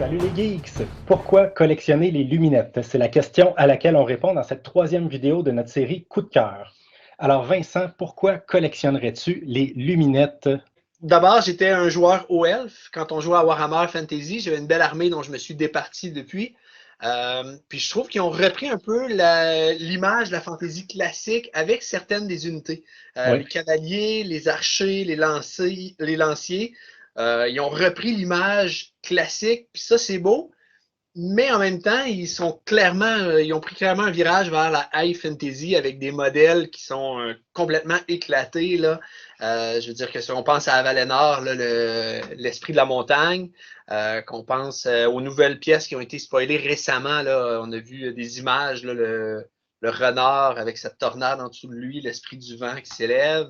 Salut les geeks! Pourquoi collectionner les luminettes? C'est la question à laquelle on répond dans cette troisième vidéo de notre série Coup de cœur. Alors Vincent, pourquoi collectionnerais-tu les luminettes? D'abord, j'étais un joueur haut elfe. Quand on jouait à Warhammer Fantasy, j'avais une belle armée dont je me suis départi depuis. Puis je trouve qu'ils ont repris un peu l'image de la fantasy classique avec certaines des unités. Oui, Les cavaliers, les archers, les lanciers, ils ont repris l'image classique. Puis ça, c'est beau. Mais en même temps, ils ont pris clairement un virage vers la high fantasy avec des modèles qui sont complètement éclatés, là. Je veux dire que si on pense à Valinor, là, l'esprit de la montagne, qu'on pense aux nouvelles pièces qui ont été spoilées récemment, là, on a vu des images, là, le renard avec cette tornade en dessous de lui, l'esprit du vent qui s'élève.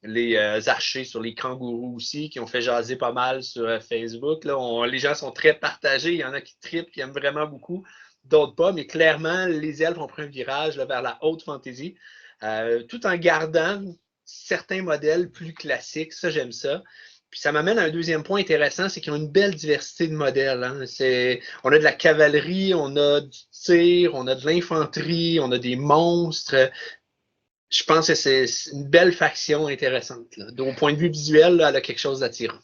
Les archers sur les kangourous aussi, qui ont fait jaser pas mal sur Facebook. Là, les gens sont très partagés. Il y en a qui trippent, qui aiment vraiment beaucoup, d'autres pas. Mais clairement, les elfes ont pris un virage là, vers la haute fantasy, tout en gardant certains modèles plus classiques. Ça, j'aime ça. Puis ça m'amène à un deuxième point intéressant, c'est qu'ils ont une belle diversité de modèles. Hein. On a de la cavalerie, on a du tir, on a de l'infanterie, on a des monstres. Je pense que c'est une belle faction intéressante. Là. Au point de vue visuel, là, elle a quelque chose d'attirant.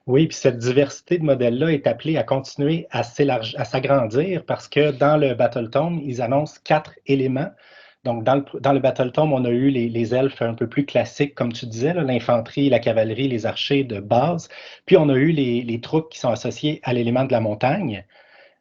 oui, puis cette diversité de modèles-là est appelée à continuer à s'agrandir parce que dans le Battle Tome, ils annoncent 4 éléments. Donc, dans le Battle Tome, on a eu les elfes un peu plus classiques, comme tu disais, l'infanterie, la cavalerie, les archers de base. Puis, on a eu les troupes qui sont associées à l'élément de la montagne.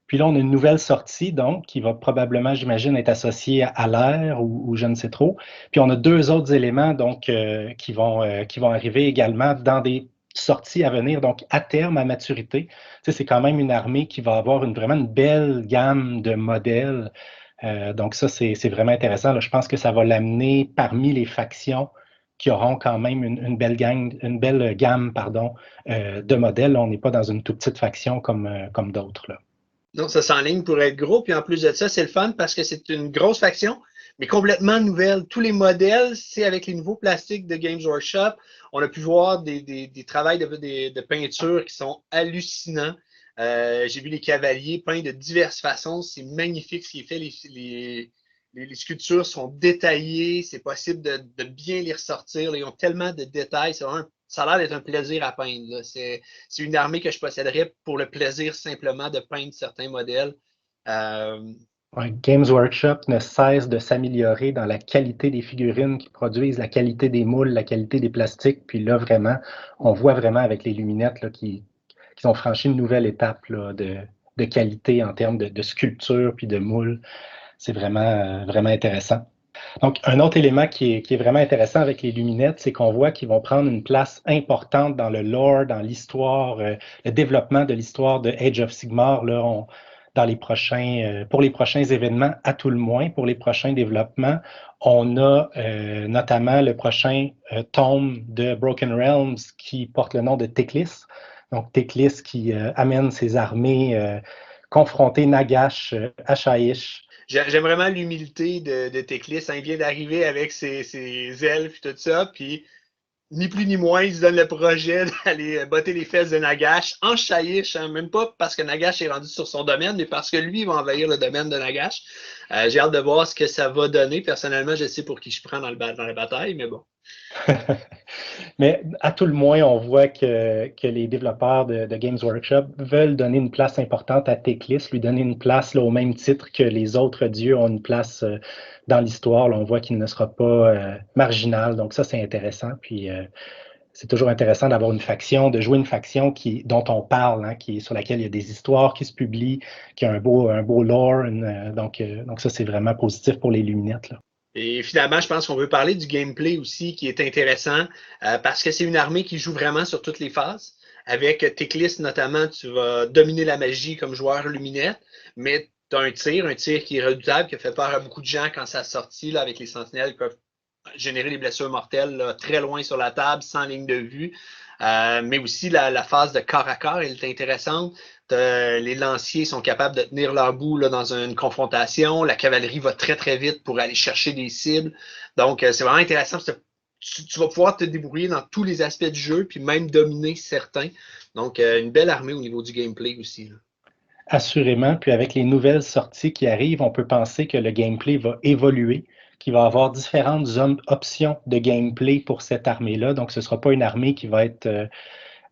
Puis là, on a une nouvelle sortie, donc, qui va probablement, j'imagine, être associée à l'air ou je ne sais trop. Puis on a deux autres éléments, donc, qui vont arriver également dans des sorties à venir, donc à terme, à maturité. Tu sais, c'est quand même une armée qui va avoir vraiment une belle gamme de modèles. Donc ça, c'est vraiment intéressant. Là, je pense que ça va l'amener parmi les factions qui auront quand même une belle gamme, pardon, de modèles. Là, on n'est pas dans une toute petite faction comme d'autres, là. Non, ça s'enligne pour être gros. Puis en plus de ça, c'est le fun parce que c'est une grosse faction, mais complètement nouvelle. Tous les modèles, c'est avec les nouveaux plastiques de Games Workshop. On a pu voir des travails de peinture qui sont hallucinants. J'ai vu les cavaliers peints de diverses façons. C'est magnifique ce qui est fait. Les sculptures sont détaillées. C'est possible de bien les ressortir. Là, ils ont tellement de détails. Ça a l'air d'être un plaisir à peindre. C'est une armée que je posséderais pour le plaisir simplement de peindre certains modèles. Euh, Ouais, Games Workshop ne cesse de s'améliorer dans la qualité des figurines qu'ils produisent, la qualité des moules, la qualité des plastiques. Puis là, vraiment, on voit vraiment avec les luminettes là, qui ont franchi une nouvelle étape là, de qualité en termes de sculpture puis de moules. C'est vraiment intéressant. Donc, un autre élément qui est vraiment intéressant avec les luminettes, c'est qu'on voit qu'ils vont prendre une place importante dans le lore, dans l'histoire, le développement de l'histoire de Age of Sigmar. Là, pour les prochains événements, à tout le moins, pour les prochains développements, on a notamment le prochain tome de Broken Realms qui porte le nom de Teclis. Donc, Teclis qui amène ses armées confronter Nagash à Shaiish. J'aime vraiment l'humilité de Teclis. Hein. Il vient d'arriver avec ses elfes et tout ça. Puis ni plus ni moins, ils se donnent le projet d'aller botter les fesses de Nagash en Shaiish, hein, même pas parce que Nagash est rendu sur son domaine, mais parce que lui, il va envahir le domaine de Nagash. J'ai hâte de voir ce que ça va donner. Personnellement, je sais pour qui je prends dans la bataille, mais bon. Mais à tout le moins, on voit que les développeurs de Games Workshop veulent donner une place importante à Teclis, lui donner une place là, au même titre que les autres dieux ont une place dans l'histoire. Là, on voit qu'il ne sera pas marginal. Donc ça, c'est intéressant. Puis c'est toujours intéressant d'avoir une faction, de jouer une faction dont on parle, hein, sur laquelle il y a des histoires qui se publient, qui a un beau lore. Donc ça, c'est vraiment positif pour les luminettes, là. Et finalement, je pense qu'on veut parler du gameplay aussi qui est intéressant parce que c'est une armée qui joue vraiment sur toutes les phases. Avec Teclis notamment, tu vas dominer la magie comme joueur luminette, mais tu as un tir qui est redoutable, qui a fait peur à beaucoup de gens quand ça a sorti là, avec les sentinelles qui peuvent générer des blessures mortelles là, très loin sur la table, sans ligne de vue. Mais aussi la phase de corps à corps, elle est intéressante. Les lanciers sont capables de tenir leur bout là, dans une confrontation. La cavalerie va très, très vite pour aller chercher des cibles. Donc, c'est vraiment intéressant. Tu vas pouvoir te débrouiller dans tous les aspects du jeu, puis même dominer certains. Donc, une belle armée au niveau du gameplay aussi. Là. Assurément, puis avec les nouvelles sorties qui arrivent, on peut penser que le gameplay va évoluer, qu'il va y avoir différentes options de gameplay pour cette armée-là. Donc, ce ne sera pas une armée qui va être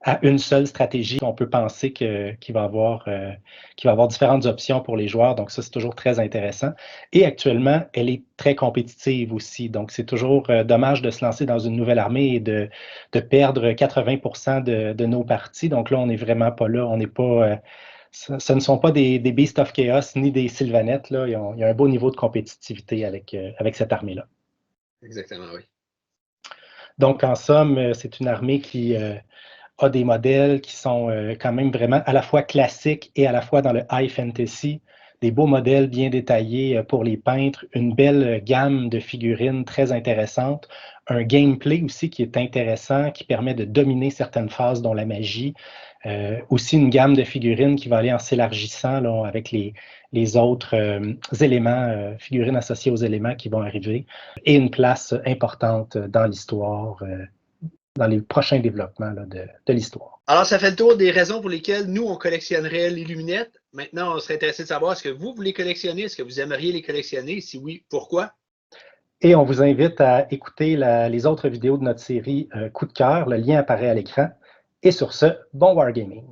à une seule stratégie. On peut penser qu'il va y avoir différentes options pour les joueurs. Donc, ça, c'est toujours très intéressant. Et actuellement, elle est très compétitive aussi. Donc, c'est toujours dommage de se lancer dans une nouvelle armée et de perdre 80% de nos parties. Donc là, on n'est vraiment pas là. On n'est pas. Ce ne sont pas des Beasts of Chaos ni des Sylvanettes. Là. Il y a un beau niveau de compétitivité avec cette armée-là. Exactement, oui. Donc, en somme, c'est une armée qui a des modèles qui sont quand même vraiment à la fois classiques et à la fois dans le high fantasy. Des beaux modèles bien détaillés pour les peintres, une belle gamme de figurines très intéressante, un gameplay aussi qui est intéressant, qui permet de dominer certaines phases, dont la magie. Aussi une gamme de figurines qui va aller en s'élargissant là, avec les autres éléments, figurines associées aux éléments qui vont arriver, et une place importante dans l'histoire, dans les prochains développements là, de l'histoire. Alors, ça fait le tour des raisons pour lesquelles nous, on collectionnerait les luminettes. Maintenant, on serait intéressé de savoir, est-ce que vous les collectionnez? Est-ce que vous aimeriez les collectionner? Si oui, pourquoi? Et on vous invite à écouter les autres vidéos de notre série Coup de cœur. Le lien apparaît à l'écran. Et sur ce, bon wargaming!